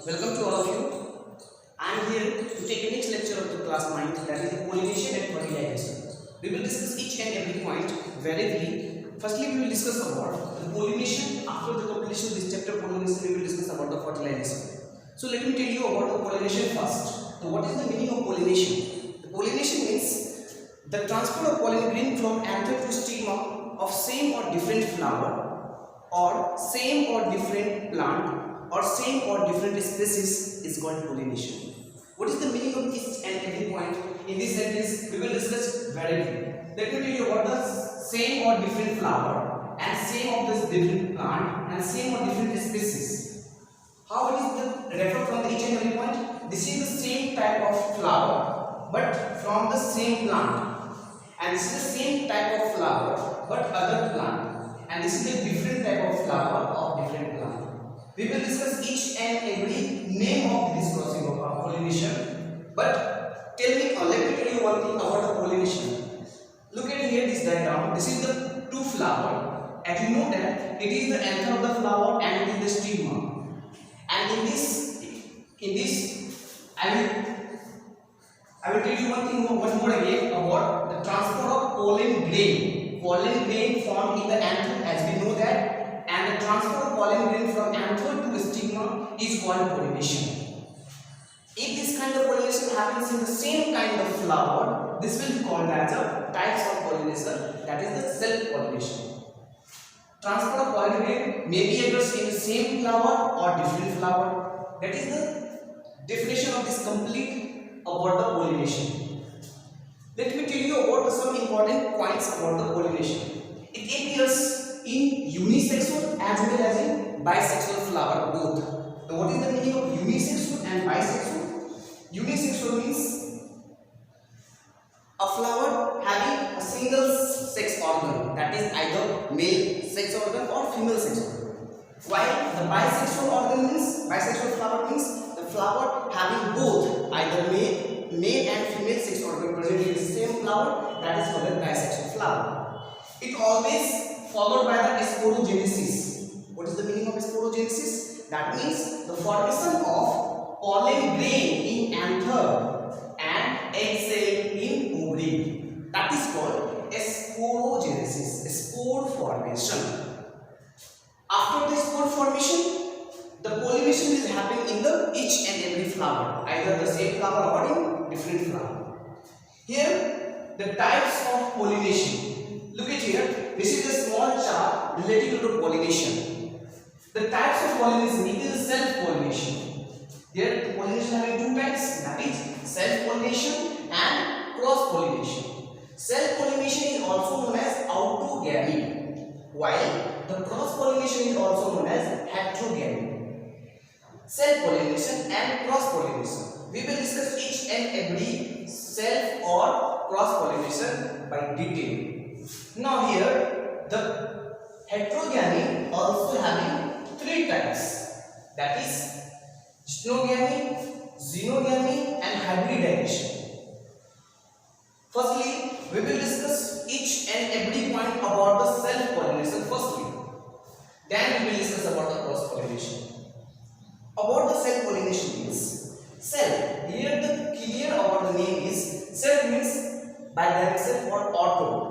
Welcome to all of you. I am here to take the next lecture of the class 9, that is the pollination and fertilization. We will discuss each and every point very briefly. Firstly, we will discuss about the pollination. After the completion of this chapter pollination, we will discuss about the fertilization. So let me tell you about the pollination first. So what is the meaning of pollination? The pollination means the transfer of pollen grain from anther to stigma of same or different flower or same or different plant or same or different species is called pollination. What is the meaning of each and every point? In this sentence, we will discuss very briefly. Let me tell you about the same or different flower and same of this different plant and same or different species. How it is the refer from the each and every point? This is the same type of flower but from the same plant, and this is the same type of flower but other plant, and this is a different type of flower of different plant. We will discuss each and every name of this process of pollination. But let me tell you one thing about the pollination. Look at here this diagram. This is the two flower, and you know that it is the anther of the flower and it is the stigma. And in this, I will tell you one more again about the transfer of pollen grain. Pollen grain formed in the anther, as we know that. And the transfer of pollen grain from anther to stigma is called pollination. If this kind of pollination happens in the same kind of flower, this will be called as a types of pollination, that is the self-pollination. Transfer of pollen grain may be occurs in the same flower or different flower. That is the definition of this complete about the pollination. Let me tell you about some important points about the pollination. It appears in unisexual as well as in bisexual flower both. So what is the meaning of unisexual and bisexual? Unisexual means a flower having a single sex organ, that is either male sex organ or female sex organ. While the bisexual flower means the flower having both either male and female sex organ present in the same flower, that is called a bisexual flower. It always followed by the sporogenesis. What is the meaning of sporogenesis? That means the formation of pollen grain in anther and egg cell in ovary. That is called sporogenesis, spore formation. After the spore formation, the pollination is happening in the each and every flower, either the same flower or in different flower. Here, the types of pollination. Look at here. This is a small chart related to the pollination. The types of pollination, it is self-pollination. There the pollination having two types, that is self-pollination and cross-pollination. Self-pollination is also known as autogamy, while the cross-pollination is also known as heterogamy. Self-pollination and cross-pollination. We will discuss each and every self or cross-pollination by detail. Now here the heterogamy also having three types, that is synogamy, xenogamy and hybridization. Firstly, we will discuss each and every point about the self-pollination firstly. Then we will discuss about the cross-pollination. About the self-pollination means self. Here the clear about the name is self means by themselves or auto.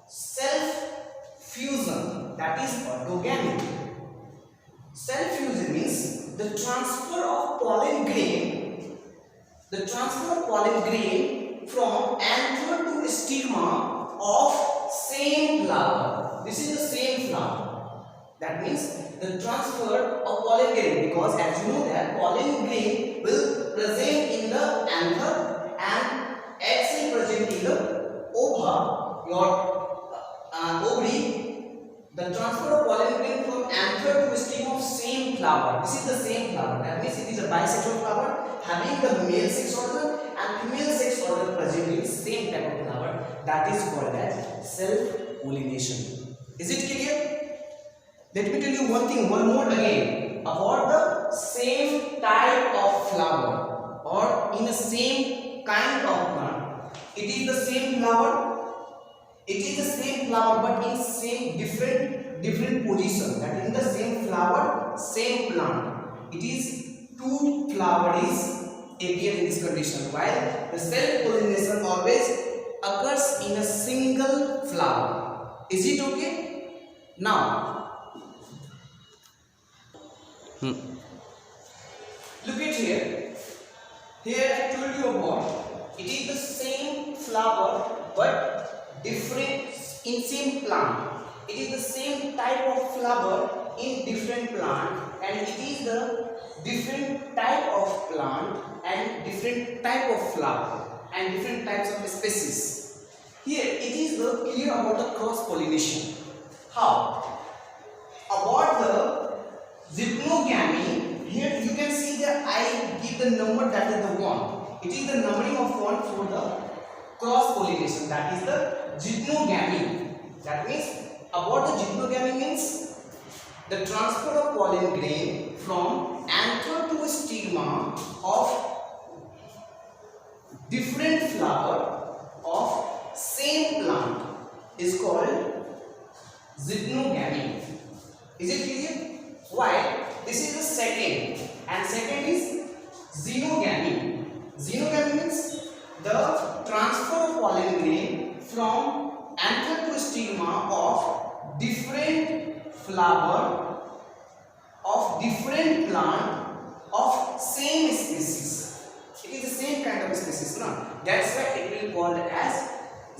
Self-fusion, that is autogamy. Self-fusion means the transfer of pollen grain. The transfer of pollen grain from anther to stigma of same flower. This is the same flower. That means the transfer of pollen grain, because as you know that pollen grain will present in the anther and egg cell present in the ova, your ovary. The transfer of pollen grain from anther to stigma of same flower. This is the same flower. That means it is a bisexual flower having the male sex organ and female sex organ present in the same type of flower. That is called as self-pollination. Is it clear? Let me tell you one more again about the same type of flower or in the same kind of plant. It is the same flower. It is the same flower but in same different position. That is in the same flower, same plant. It is two flowers appear in this condition, while the self-pollination always occurs in a single flower. Is it okay? Now, look at here. Here I told you about it is the same flower but different in same plant. It is the same type of flower in different plant, and it is the different type of plant and different type of flower and different types of species. Here it is the clear about the cross pollination. How? About the zygnogamy, here you can see that I give the number, that is the 1. It is the numbering of 1 for the cross pollination, that is the zygnogamy. That means about the zygnogamy means the transfer of pollen grain from anther to stigma of different flower of same plant is called zygnogamy. Is it clear? While this is the second, and second is xenogamy. Xenogamy means the transfer of pollen grain from anther to stigma of different flower of different plant of same species. It is the same kind of species, no? That's why it will be called as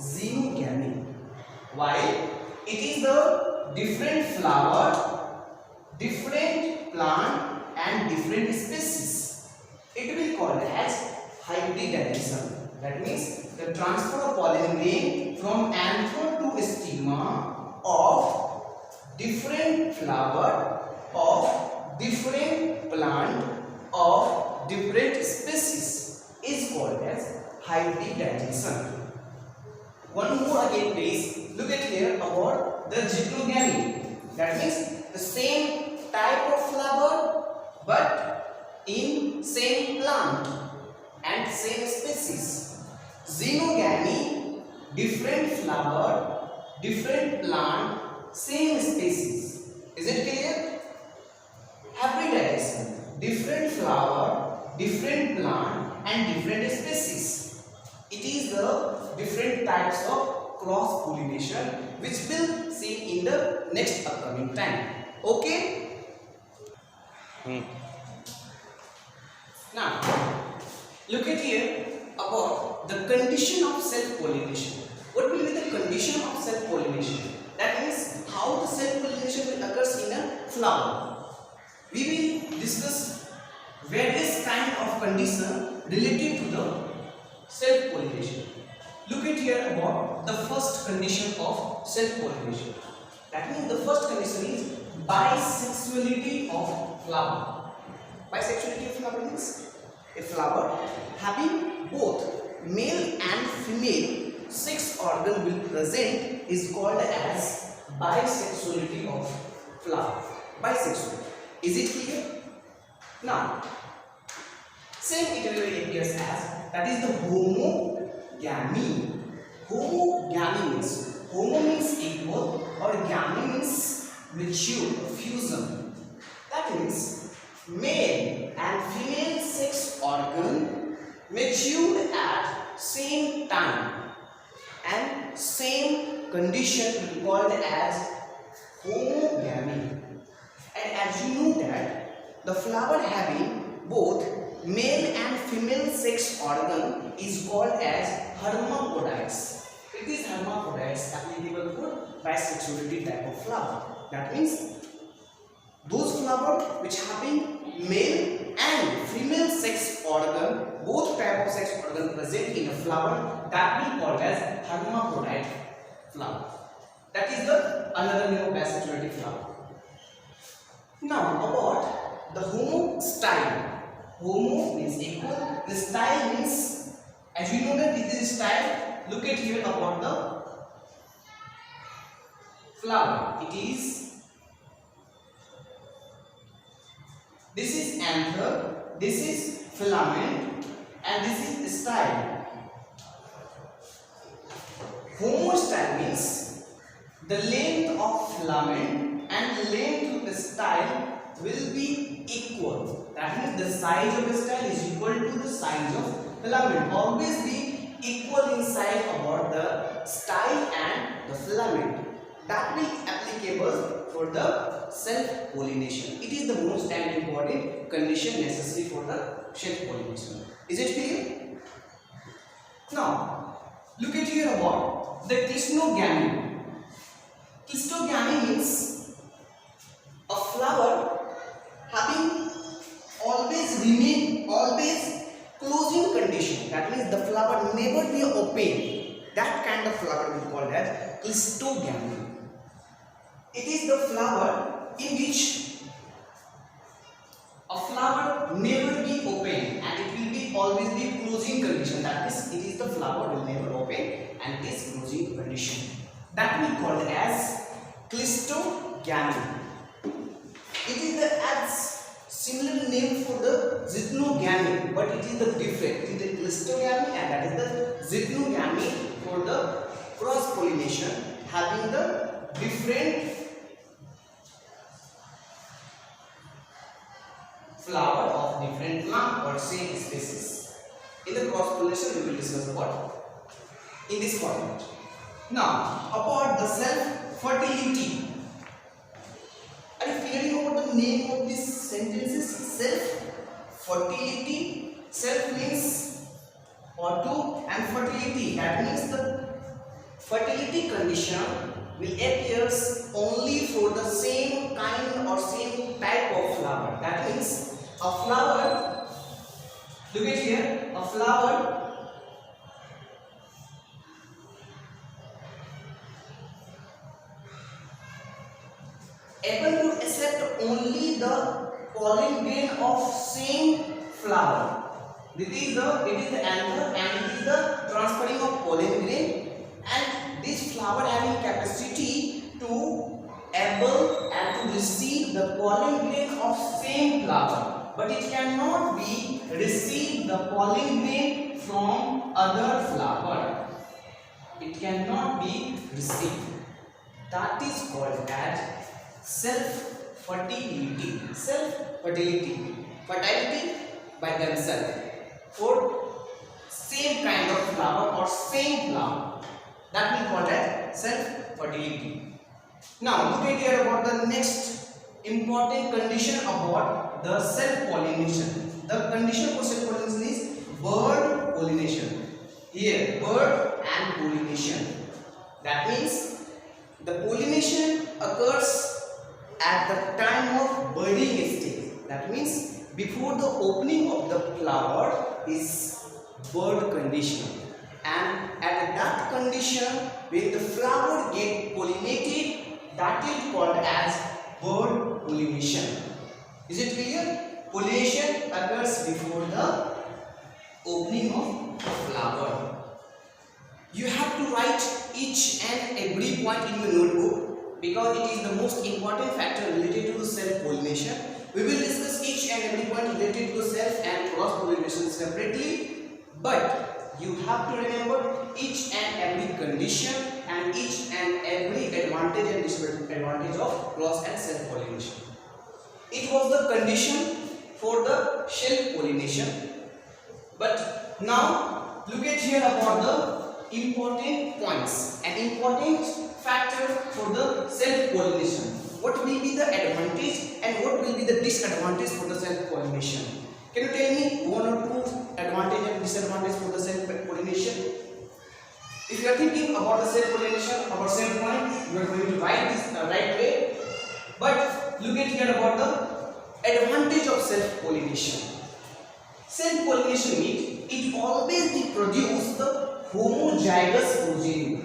xenogamy. While it is the different flower, different plant and different species, it will be called as hybridization. That means the transfer of pollen grain from anther to stigma of different flower of different plant of different species is called as hybridization. One more again please, look at here about the zygnogamy. That means the same type of flower but in same plant and same species. Xenogamy, different flower, different plant, same species. Is it clear? Hybridization, different flower, different plant and different species. It is the different types of cross pollination which we'll see in the next upcoming time. Okay? Now, look at here about the condition of self-pollination. What will be the condition of self-pollination? That means how the self-pollination will occur in a flower. We will discuss various kind of condition related to the self-pollination. Look at here about the first condition of self-pollination. That means the first condition is bisexuality of flower. Bisexuality of flower means a flower having both male and female sex organ will present is called as bisexuality of flower. Bisexual. Is it clear? Now, same it will appears as, that is the homogamy. Homogamy means, homo means equal or gamy means mature, fusion. That means male and female sex organ matured at same time and same condition will be called as homogamy. And as you know that the flower having both male and female sex organ is called as hermaphrodites. It is hermaphrodites applicable for bisexuality type of flower. That means those flowers which having male and female sex organ, both type of sex organ present in a flower, that will be called as hermaphrodite flower. That is the another name of bisexuality flower. Now about the homo style. Homo means equal. The style means, as you know that this is style. Look at here about the flower. This is anther, this is filament, and this is style. Homo style means the length of filament and length of the style will be equal. That means the size of the style is equal to the size of filament. Always be equal in size about the style and the filament. That will be applicable for the self-pollination. It is the most and important condition necessary for the self-pollination. Is it clear? Now, look at here about the cleistogamy. Cleistogamy means a flower having always closing condition. That means the flower never be open. That kind of flower we call as cleistogamy. It is the flower in which a flower never be open and it will be always be closing condition. That means it is the flower will never open and it is closing condition. That we call as cleistogamy. It is the as similar name for the zythnogamy, but it is the different. It is the cleistogamy and that is the zythnogamy for the cross pollination, having the different flower of different plant or same species. In the cross pollination we will discuss about in this format. Now about the self fertility. Are you figuring out the name of these sentences? Self fertility. Self means auto and fertility. That means the fertility condition will appear only for the same kind or same type of flower. That means a flower, look at here, a flower able to accept only the pollen grain of same flower. It is the anther and it is the transferring of pollen grain, and this flower having capacity to able and to receive the pollen grain of same flower, but it cannot be receive the pollen grain from other flower. It cannot be received. That is called as self fertility. Self fertility, fertility by themselves for same kind of flower or same flower. That we call as self fertility. Now look at here about the next important condition about the self pollination. The condition for self pollination is bird pollination. Here bird and pollination. That means the pollination occurs at the time of budding stage. That means before the opening of the flower is bud condition, and at that condition when the flower get pollinated, that is called as bud pollination. Is it clear? Pollination occurs before the opening of the flower. You have to write each and every point in your notebook because it is the most important factor related to self pollination. We will discuss each and every point related to self and cross pollination separately, but you have to remember each and every condition and each and every advantage and disadvantage of cross and self pollination. It was the condition for the self pollination, but now look at here about the important points and important factor for the self pollination. What will be the advantage and what will be the disadvantage for the self pollination? Can you tell me one or two advantage and disadvantage for the self pollination? If you are thinking about the self pollination, about self point, you are going to write this the right way. But look at here about the advantage of self pollination. Self pollination means it always produces the homozygous progeny.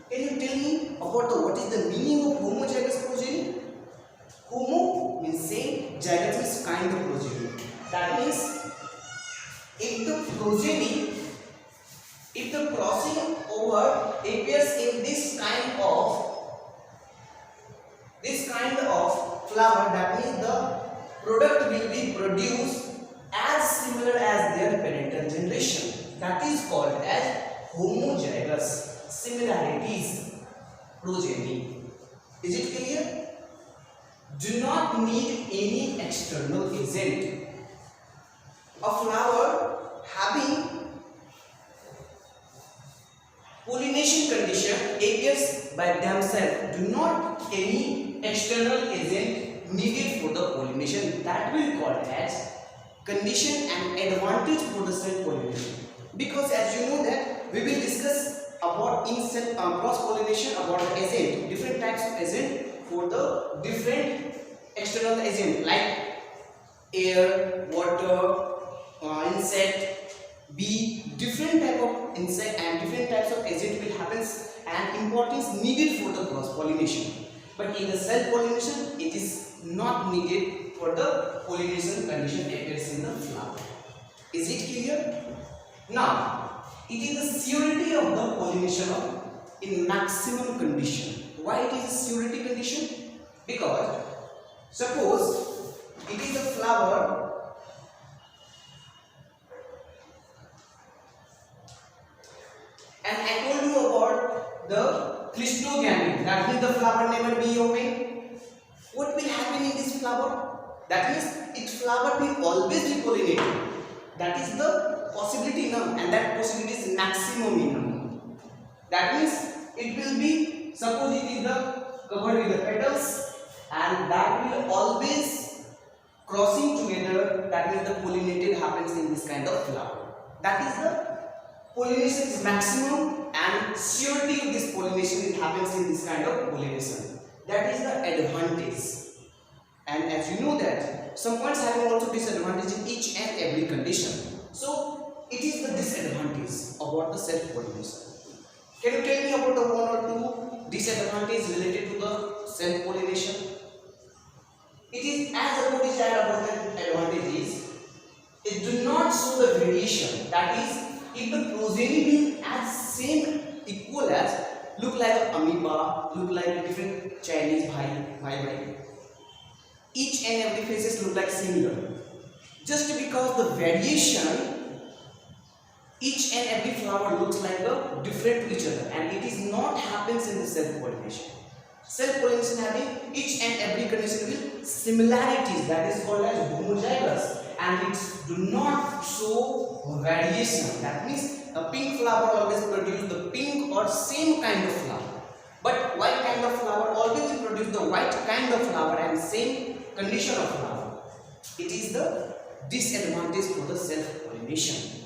Can you tell me about what is the meaning of homozygous progeny? Homo means same, zygous means kind of progeny. That means if the progeny, if the crossing over appears in this kind of flower, that means the product will be produced as similar as their parental generation. That is called as homozygous, similarities, progeny. Is it clear? Do not need any external agent. a flower having pollination condition appears by themselves, do not any external agent needed for the pollination, that will called as condition and advantage for the self pollination. Because as you know that we will discuss about in cross pollination about the agent, different types of agent for the different external agent like air, water, insect, bee, different type of insect and different types of agent will happen and importance needed for the cross pollination. But in the self pollination, it is not needed for the pollination condition appears in the flower. Is it clear? Now, it is the surety of the pollination in maximum condition. Why it is a surety condition? Because suppose it is a flower and I told you about the clistogamy, that means the flower never be open. What will happen in this flower? That means its flower will always be pollinated. That is the possibility num, and that possibility is maximum in num. That means it will be, suppose it is the covered with the petals and that will always crossing together, that means the pollinated happens in this kind of flower. That is the pollination is maximum and surety of this pollination it happens in this kind of pollination. That is the advantage. And as you know that some points having also disadvantage in each and every condition. So it is the disadvantage about the self pollination. Can you tell me about the one or two disadvantages related to the self pollination? It is as about is that about the advantages. It do not show the variation. That is, if the progeny being as same equal as look like an amoeba, look like a different Chinese bhai. Each and every faces look like similar. Just because the variation, each and every flower looks like a different to each other, and it is not happens in the self pollination. Self pollination having each and every condition with similarities, that is called as homozygous, and it do not show variation. That means a pink flower always produce the pink or same kind of flower, but white kind of flower always produce the white kind of flower and same condition of flower. It is the disadvantage for the self pollination.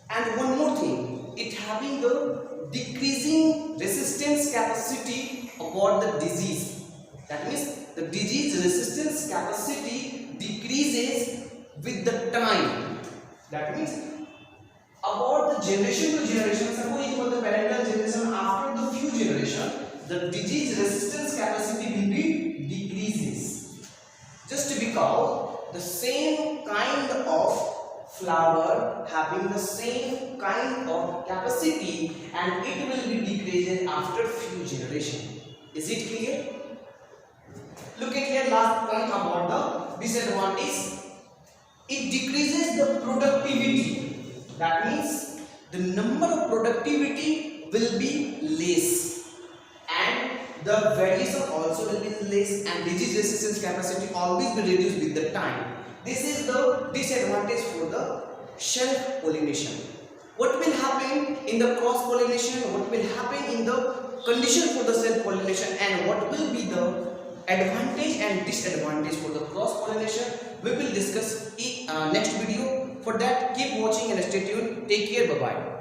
And one more thing, it having the decreasing resistance capacity about the disease. That means the disease resistance capacity decreases with the time. That means about the generation to generation, suppose it was the parental generation, after the few generation, the disease resistance capacity will be decreases. Just because the same kind of flower having the same kind of capacity and it will be decreased after few generations. Is it clear? Look at here last point about the disadvantage. It decreases the productivity. That means the number of productivity will be less and the variation also will be less and disease resistance capacity always be reduced with the time. This is the disadvantage for the self pollination. What will happen in the cross pollination? What will happen in the condition for the self pollination? And what will be the advantage and disadvantage for the cross pollination? We will discuss in next video. For that, keep watching and stay tuned. Take care. Bye bye.